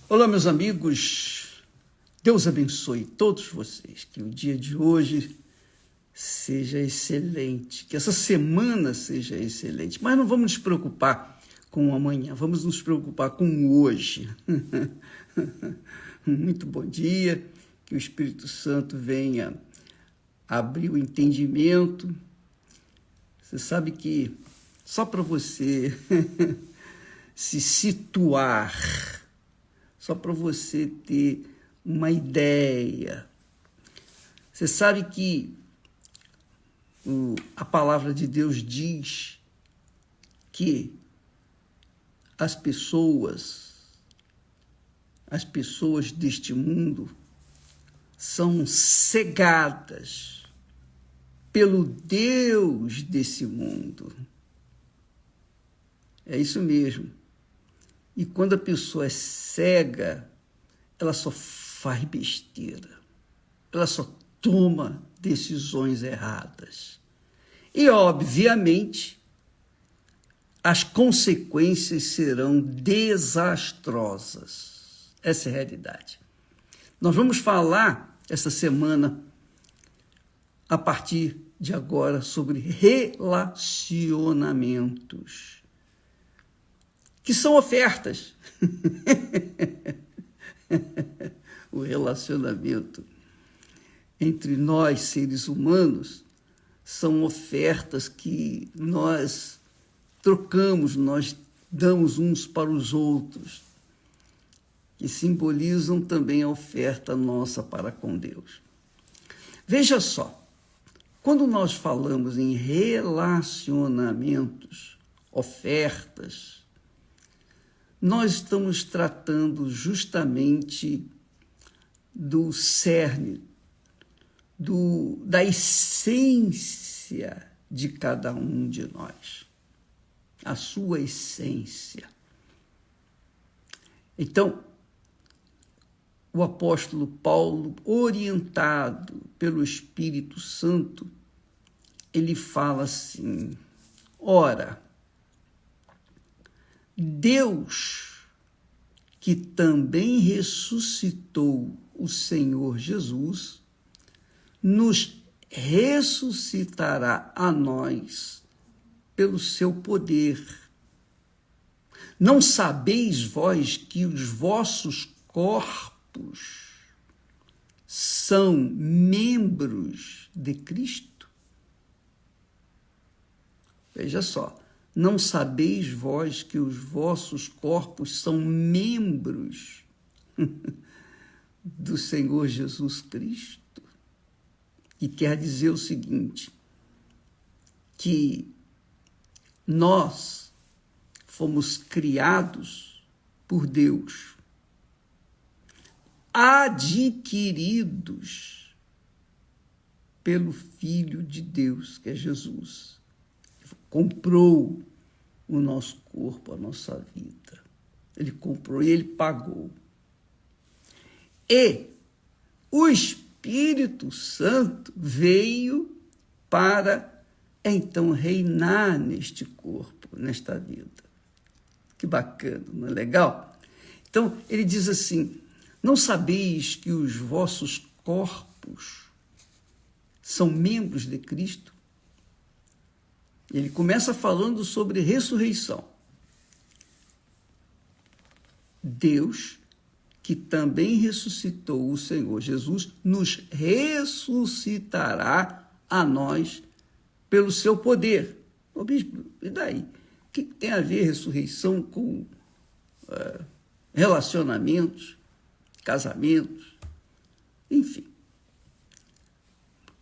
Olá, meus amigos, Deus abençoe todos vocês, que o dia de hoje seja excelente, que essa semana seja excelente, mas não vamos nos preocupar com o amanhã, vamos nos preocupar com o hoje. Muito bom dia, que o Espírito Santo venha abrir o entendimento. Você sabe que só para você se situar, só para você ter uma ideia. Você sabe que a palavra de Deus diz que as pessoas deste mundo são cegadas pelo Deus desse mundo. É isso mesmo. E quando a pessoa é cega, ela só faz besteira, ela só toma decisões erradas. E, obviamente, as consequências serão desastrosas. Essa é a realidade. Nós vamos falar essa semana, a partir de agora, sobre relacionamentos, que são ofertas. O relacionamento entre nós, seres humanos, são ofertas que nós trocamos, nós damos uns para os outros, que simbolizam também a oferta nossa para com Deus. Veja só, quando nós falamos em relacionamentos, ofertas, nós estamos tratando justamente do cerne, da essência de cada um de nós, a sua essência. Então, o apóstolo Paulo, orientado pelo Espírito Santo, ele fala assim: ora, Deus, que também ressuscitou o Senhor Jesus, nos ressuscitará a nós pelo seu poder. Não sabeis vós que os vossos corpos são membros de Cristo? Veja só. Não sabeis vós que os vossos corpos são membros do Senhor Jesus Cristo? E quer dizer o seguinte, que nós fomos criados por Deus, adquiridos pelo Filho de Deus, que é Jesus. Comprou o nosso corpo, a nossa vida. Ele comprou e ele pagou. E o Espírito Santo veio para, então, reinar neste corpo, nesta vida. Que bacana, não é legal? Então, ele diz assim: não sabeis que os vossos corpos são membros de Cristo? Ele começa falando sobre ressurreição. Deus, que também ressuscitou o Senhor Jesus, nos ressuscitará a nós pelo seu poder. Ô bispo, e daí? O que tem a ver ressurreição com relacionamentos, casamentos? Enfim,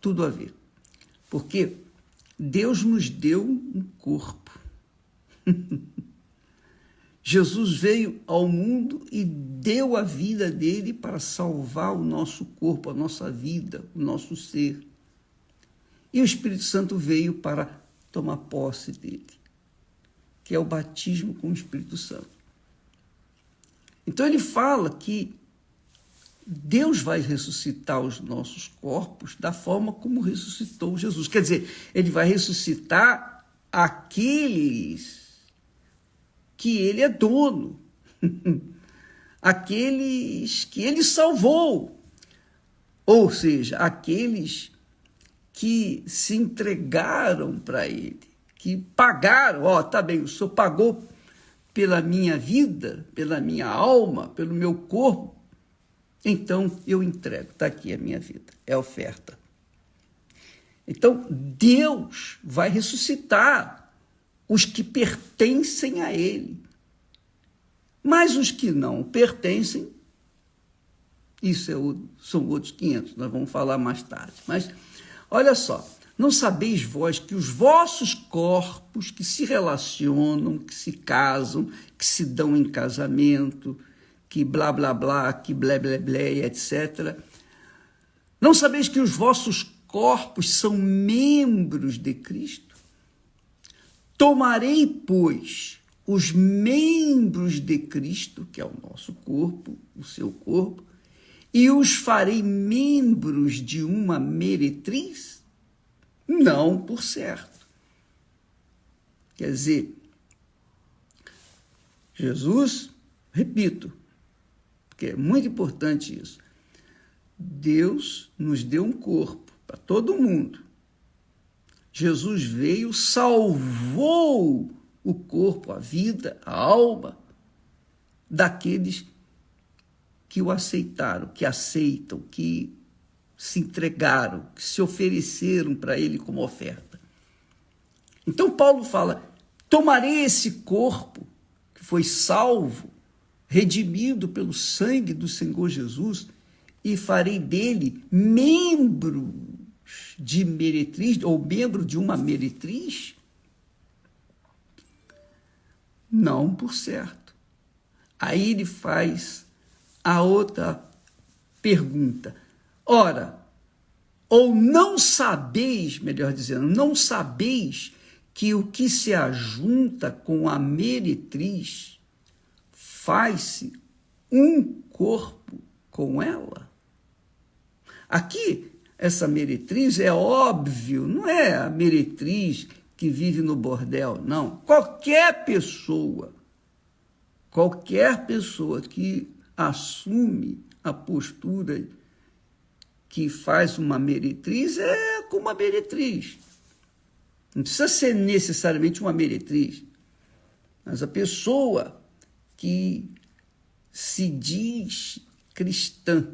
tudo a ver. Porque Deus nos deu um corpo. Jesus veio ao mundo e deu a vida dele para salvar o nosso corpo, a nossa vida, o nosso ser. E o Espírito Santo veio para tomar posse dele, que é o batismo com o Espírito Santo. Então ele fala que Deus vai ressuscitar os nossos corpos da forma como ressuscitou Jesus. Quer dizer, ele vai ressuscitar aqueles que ele é dono. aqueles que ele salvou, ou seja, aqueles que se entregaram para ele, que pagaram. Tá bem, o Senhor pagou pela minha vida, pela minha alma, pelo meu corpo, então eu entrego, está aqui a minha vida, é a oferta. Então Deus vai ressuscitar os que pertencem a ele, mas os que não pertencem, são outros 500, nós vamos falar mais tarde. Mas olha só, não sabeis vós que os vossos corpos que se relacionam, que se casam, que se dão em casamento, que blá, blá, blá, que blé, blé, blé, etc. Não sabeis que os vossos corpos são membros de Cristo? Tomarei, pois, os membros de Cristo, que é o nosso corpo, o seu corpo, e os farei membros de uma meretriz? Não, por certo. Quer dizer, Jesus, repito, porque é muito importante isso, Deus nos deu um corpo para todo mundo. Jesus veio, salvou o corpo, a vida, a alma daqueles que o aceitaram, que aceitam, que se entregaram, que se ofereceram para ele como oferta. Então Paulo fala, tomarei esse corpo que foi salvo, redimido pelo sangue do Senhor Jesus, e farei dele membros de meretriz, ou membro de uma meretriz? Não, por certo. Aí ele faz a outra pergunta. Ora, ou não sabeis, melhor dizendo, não sabeis que o que se ajunta com a meretriz faz-se um corpo com ela? Aqui, essa meretriz é óbvio, não é a meretriz que vive no bordel, não. Qualquer pessoa que assume a postura que faz uma meretriz é como uma meretriz. Não precisa ser necessariamente uma meretriz, mas a pessoa que se diz cristã,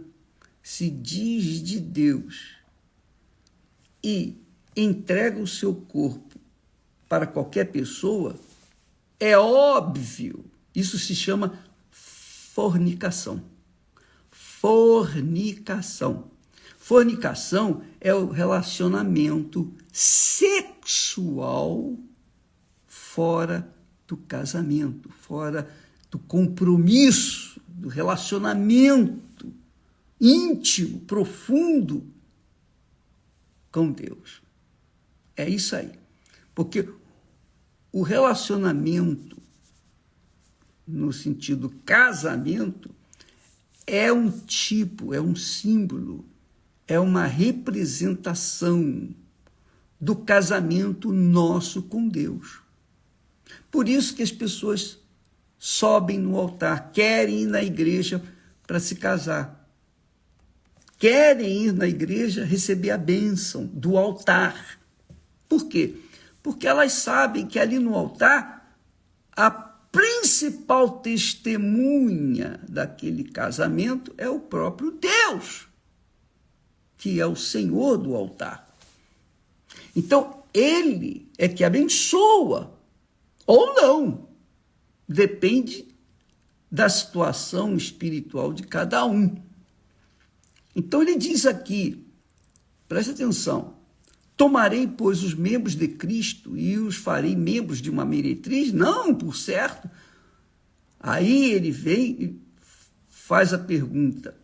se diz de Deus e entrega o seu corpo para qualquer pessoa, é óbvio, isso se chama fornicação. Fornicação. Fornicação é o relacionamento sexual fora do casamento, fora do compromisso, do relacionamento íntimo, profundo com Deus. É isso aí. Porque o relacionamento, no sentido casamento, é um tipo, é um símbolo, é uma representação do casamento nosso com Deus. Por isso que as pessoas sobem no altar, querem ir na igreja para se casar. Querem ir na igreja receber a bênção do altar. Por quê? Porque elas sabem que ali no altar, a principal testemunha daquele casamento é o próprio Deus, que é o Senhor do altar. Então, ele é que abençoa, ou não. Depende da situação espiritual de cada um. Então ele diz aqui, preste atenção, tomarei, pois, os membros de Cristo e os farei membros de uma meretriz? Não, por certo. Aí ele vem e faz a pergunta,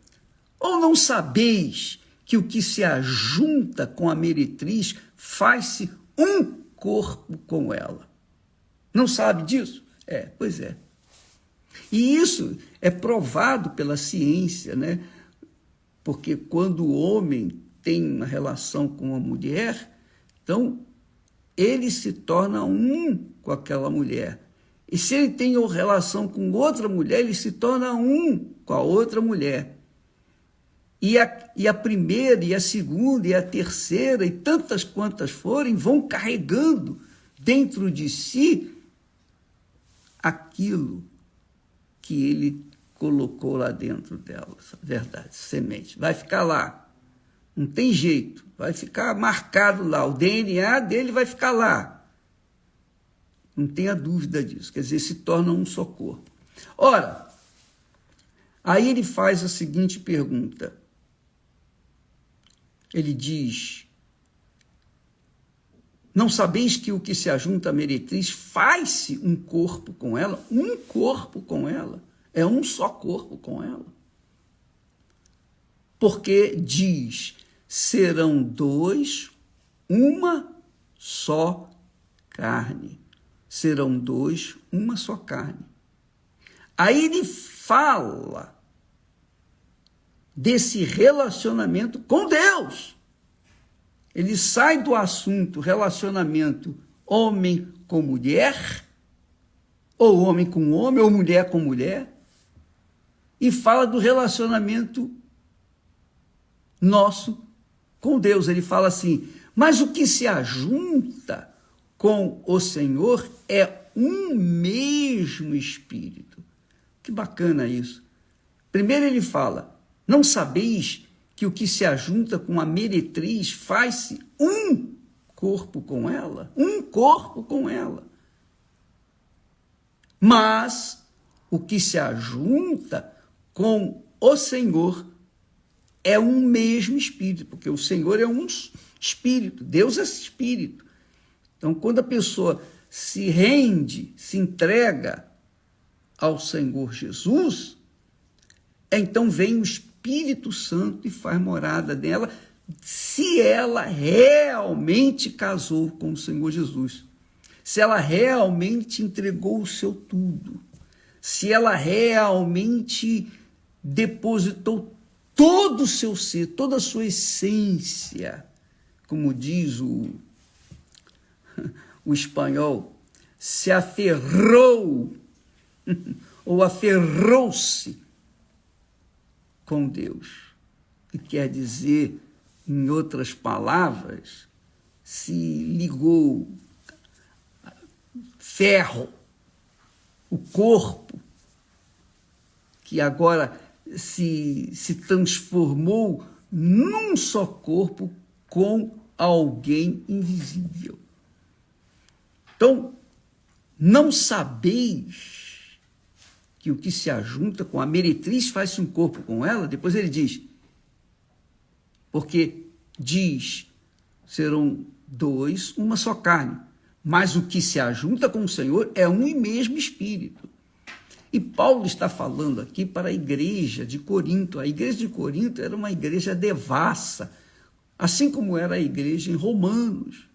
ou não sabeis que o que se ajunta com a meretriz faz-se um corpo com ela? Não sabe disso? Pois é. E isso é provado pela ciência, né? Porque quando o homem tem uma relação com a mulher, então ele se torna um com aquela mulher. E se ele tem relação com outra mulher, ele se torna um com a outra mulher. E a primeira, e a segunda, e a terceira, e tantas quantas forem, vão carregando dentro de si aquilo que ele colocou lá dentro delas. Verdade, semente. Vai ficar lá. Não tem jeito. Vai ficar marcado lá. O DNA dele vai ficar lá. Não tenha dúvida disso. Quer dizer, se torna um só corpo. Ora, aí ele faz a seguinte pergunta. Ele diz: não sabeis que o que se ajunta à meretriz faz-se um corpo com ela? Um corpo com ela. É um só corpo com ela. Porque diz, serão dois, uma só carne. Serão dois, uma só carne. Aí ele fala desse relacionamento com Deus. Ele sai do assunto relacionamento homem com mulher, ou homem com homem, ou mulher com mulher, e fala do relacionamento nosso com Deus. Ele fala assim, mas o que se ajunta com o Senhor é um mesmo Espírito. Que bacana isso. Primeiro ele fala, não sabeis que o que se ajunta com a meretriz faz-se um corpo com ela? Um corpo com ela. Mas o que se ajunta com o Senhor é um mesmo Espírito, porque o Senhor é um Espírito, Deus é Espírito. Então, quando a pessoa se rende, se entrega ao Senhor Jesus, então vem o Espírito Santo e faz morada nela, se ela realmente casou com o Senhor Jesus, se ela realmente entregou o seu tudo, se ela realmente depositou todo o seu ser, toda a sua essência, como diz o espanhol, se aferrou ou aferrou-se com Deus, que quer dizer, em outras palavras, se ligou, ferro, o corpo, que agora se transformou num só corpo com alguém invisível. Então, não sabeis que o que se ajunta com a meretriz faz-se um corpo com ela? Depois ele diz, porque diz, serão dois, uma só carne, mas o que se ajunta com o Senhor é um e mesmo Espírito. E Paulo está falando aqui para a igreja de Corinto. A igreja de Corinto era uma igreja devassa, assim como era a igreja em Romanos.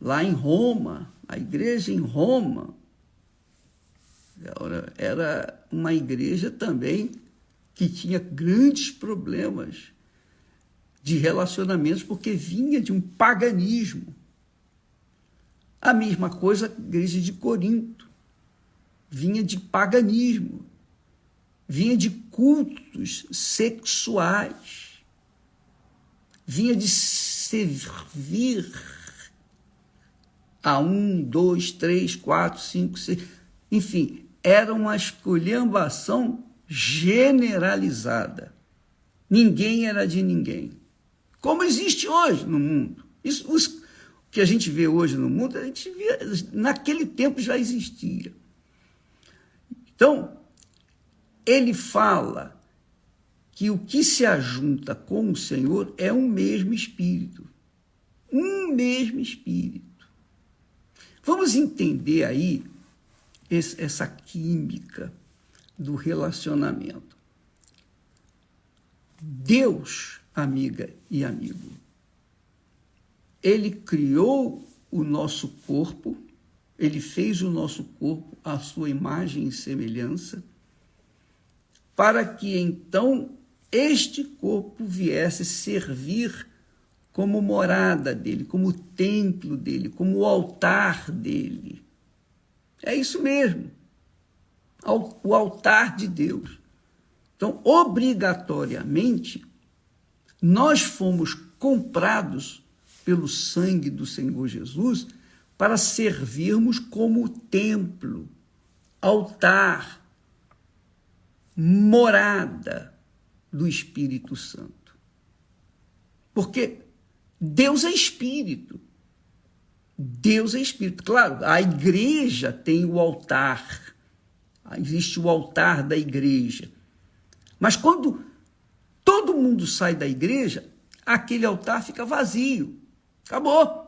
Lá em Roma, a igreja em Roma era uma igreja também que tinha grandes problemas de relacionamentos, porque vinha de um paganismo. A mesma coisa a igreja de Corinto. Vinha de paganismo, vinha de cultos sexuais, vinha de servir a 1, 2, 3, 4, 5, 6, enfim, era uma esculhambação generalizada. Ninguém era de ninguém. Como existe hoje no mundo. Isso, o que a gente vê hoje no mundo, a gente via, naquele tempo já existia. Então, ele fala que o que se ajunta com o Senhor é um mesmo Espírito. Um mesmo Espírito. Vamos entender aí essa química do relacionamento. Deus, amiga e amigo, ele criou o nosso corpo, ele fez o nosso corpo à sua imagem e semelhança, para que então este corpo viesse servir como morada dele, como templo dele, como altar dele. É isso mesmo. O altar de Deus. Então, obrigatoriamente, nós fomos comprados pelo sangue do Senhor Jesus para servirmos como templo, altar, morada do Espírito Santo. Porque Deus é Espírito. Deus é Espírito. Claro, a igreja tem o altar. Existe o altar da igreja. Mas quando todo mundo sai da igreja, aquele altar fica vazio. Acabou.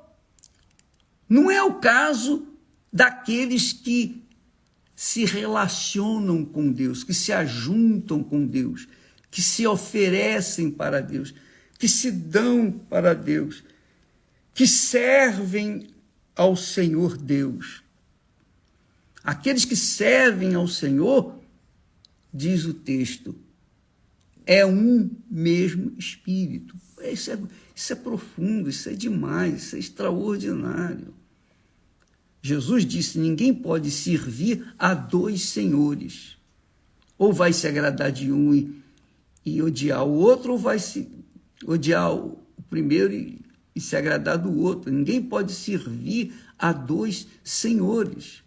Não é o caso daqueles que se relacionam com Deus, que se ajuntam com Deus, que se oferecem para Deus, que se dão para Deus, que servem ao Senhor Deus. Aqueles que servem ao Senhor, diz o texto, é um mesmo Espírito. Isso é profundo, isso é demais, isso é extraordinário. Jesus disse, ninguém pode servir a dois senhores. Ou vai se agradar de um e odiar o outro, ou vai se odiar o primeiro e se agradar do outro. Ninguém pode servir a dois senhores.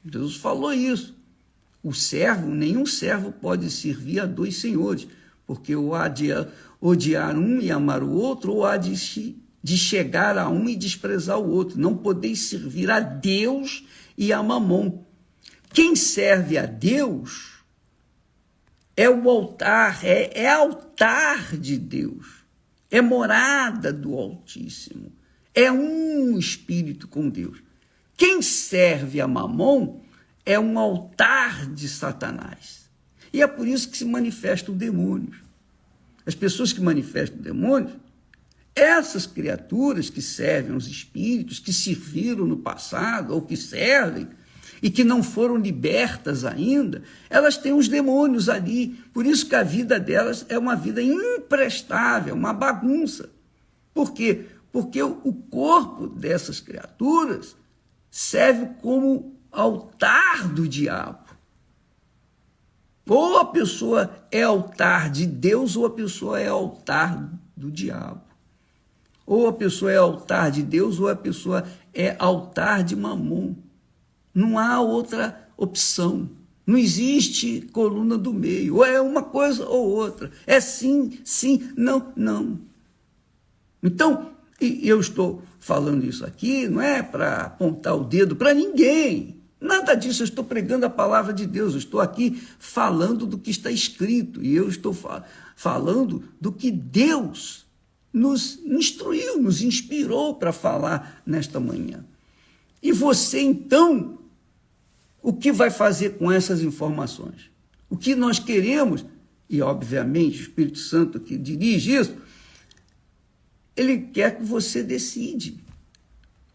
Jesus falou isso. Nenhum servo pode servir a dois senhores, porque ou há de odiar um e amar o outro, ou há de chegar a um e desprezar o outro. Não podeis servir a Deus e a Mamon. Quem serve a Deus é o altar, é altar de Deus, é morada do Altíssimo, é um espírito com Deus. Quem serve a Mamon é um altar de Satanás. E é por isso que se manifestam demônios. As pessoas que manifestam demônios, essas criaturas que servem aos espíritos, que serviram no passado, ou que servem, e que não foram libertas ainda, elas têm os demônios ali. Por isso que a vida delas é uma vida imprestável, uma bagunça. Por quê? Porque o corpo dessas criaturas serve como altar do diabo. Ou a pessoa é altar de Deus, ou a pessoa é altar do diabo. Ou a pessoa é altar de Deus, ou a pessoa é altar de Mamon. Não há outra opção. Não existe coluna do meio. Ou é uma coisa ou outra. É sim, sim, não, não. Então, eu estou falando isso aqui, não é para apontar o dedo para ninguém. Nada disso, eu estou pregando a palavra de Deus, eu estou aqui falando do que está escrito, e eu estou falando do que Deus nos instruiu, nos inspirou para falar nesta manhã. E você, então, o que vai fazer com essas informações? O que nós queremos, e obviamente o Espírito Santo que dirige isso, ele quer que você decide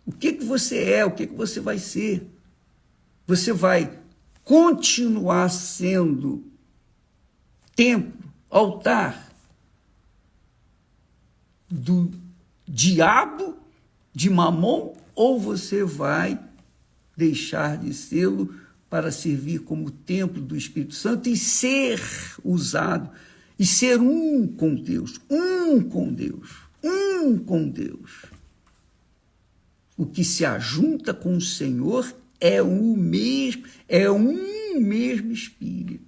o que você é, o que você vai ser. Você vai continuar sendo templo, altar do diabo, de Mamon, ou você vai deixar de sê-lo para servir como templo do Espírito Santo e ser usado, e ser um com Deus, um com Deus, um com Deus. O que se ajunta com o Senhor é um mesmo Espírito.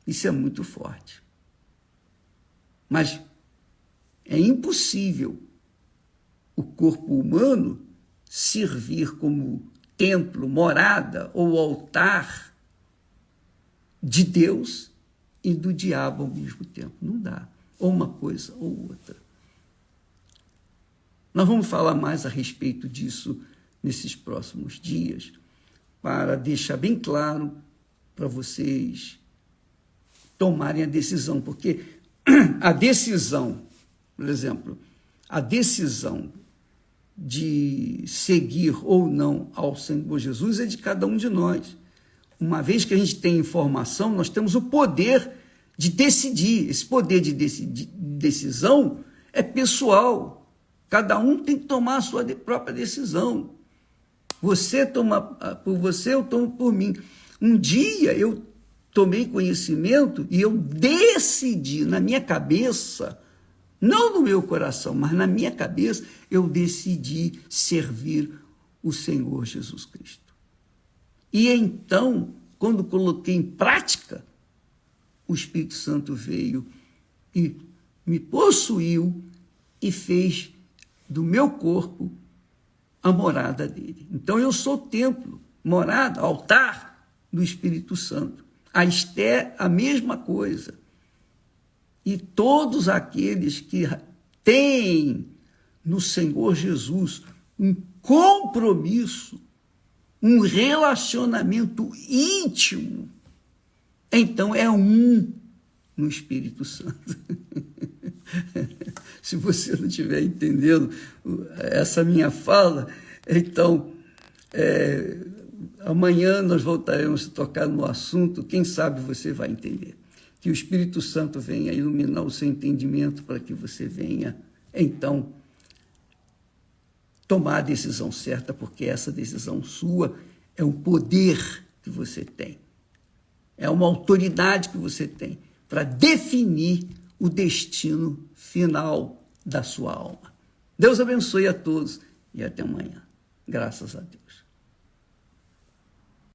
Isso é muito forte. Mas é impossível o corpo humano servir como templo, morada ou altar de Deus e do diabo ao mesmo tempo. Não dá. Ou uma coisa ou outra. Nós vamos falar mais a respeito disso nesses próximos dias, para deixar bem claro para vocês tomarem a decisão, porque a decisão, por exemplo, a decisão de seguir ou não ao Senhor Jesus é de cada um de nós. Uma vez que a gente tem informação, nós temos o poder de decidir. Esse poder de decisão é pessoal. Cada um tem que tomar a sua própria decisão. Você toma por você, eu tomo por mim. Um dia eu tomei conhecimento e eu decidi na minha cabeça, não no meu coração, mas na minha cabeça, eu decidi servir o Senhor Jesus Cristo. E então, quando coloquei em prática, o Espírito Santo veio e me possuiu e fez do meu corpo a morada dele. Então eu sou templo, morada, altar do Espírito Santo. A Esté, a mesma coisa. E todos aqueles que têm no Senhor Jesus um compromisso, um relacionamento íntimo, então é um no Espírito Santo. Se você não estiver entendendo essa minha fala, então amanhã nós voltaremos a tocar no assunto, quem sabe você vai entender. Que o Espírito Santo venha iluminar o seu entendimento para que você venha, então, tomar a decisão certa, porque essa decisão sua é um poder que você tem. É uma autoridade que você tem para definir o destino final da sua alma. Deus abençoe a todos e até amanhã. Graças a Deus.